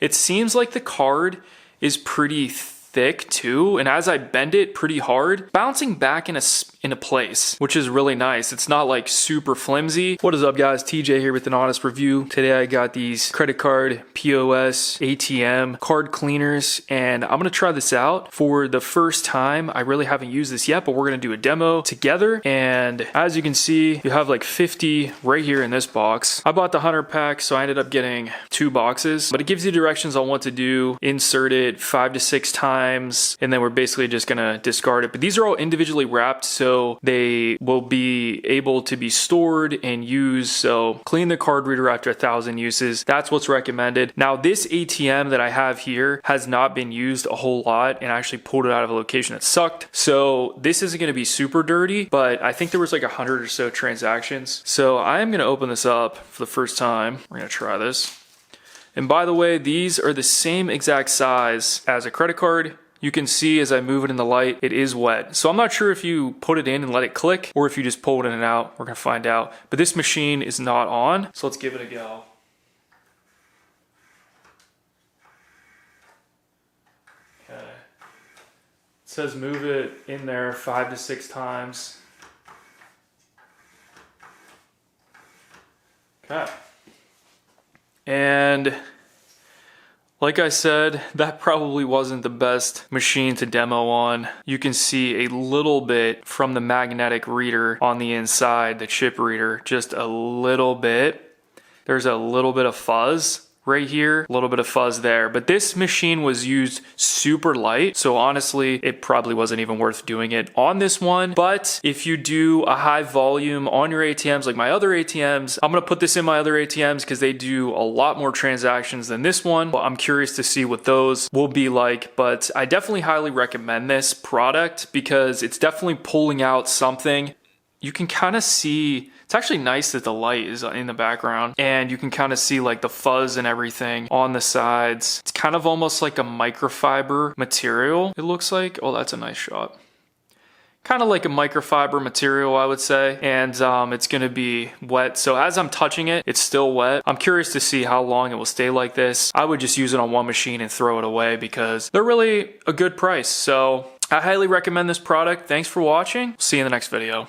It seems like the card is pretty thick too, and as I bend it pretty hard, bouncing back in a place, which is really nice. It's not like super flimsy. What is up, guys? TJ here with an honest review. Today I got these credit card, POS, ATM card cleaners, and I'm gonna try this out for the first time. I really haven't used this yet, but we're gonna do a demo together. And as you can see, you have like 50 right here in this box. I bought the 100 pack, so I ended up getting 2 boxes, but it gives you directions on what to do. Insert it 5 to 6 times, and then we're basically just gonna discard it. But these are all individually wrapped, so they will be able to be stored and used. So clean the card reader after 1,000 uses. That's what's recommended. Now this ATM that I have here has not been used a whole lot, and I actually pulled it out of a location that sucked. So this isn't gonna be super dirty, but I think there was like 100 or so transactions. So I am gonna open this up for the first time. We're gonna try this. And by the way, these are the same exact size as a credit card. You can see as I move it in the light, it is wet. So I'm not sure if you put it in and let it click or if you just pull it in and out. We're gonna find out. But this machine is not on, so let's give it a go. Okay. It says move it in there 5 to 6 times. Okay. And like I said, that probably wasn't the best machine to demo on. You can see a little bit from the magnetic reader on the inside, the chip reader, just a little bit. There's a little bit of fuzz right here, a little bit of fuzz there, but this machine was used super light, so honestly it probably wasn't even worth doing it on this one. But if you do a high volume on your ATMs like my other ATMs, I'm gonna put this in my other ATMs because they do a lot more transactions than this one. I'm curious to see what those will be like, but I definitely highly recommend this product because it's definitely pulling out something. You can kind of see, it's actually nice that the light is in the background and you can kind of see like the fuzz and everything on the sides. It's kind of almost like a microfiber material, it looks like. Oh, that's a nice shot. Kind of like a microfiber material, I would say. And it's gonna be wet. So as I'm touching it, it's still wet. I'm curious to see how long it will stay like this. I would just use it on one machine and throw it away because they're really a good price. So I highly recommend this product. Thanks for watching. See you in the next video.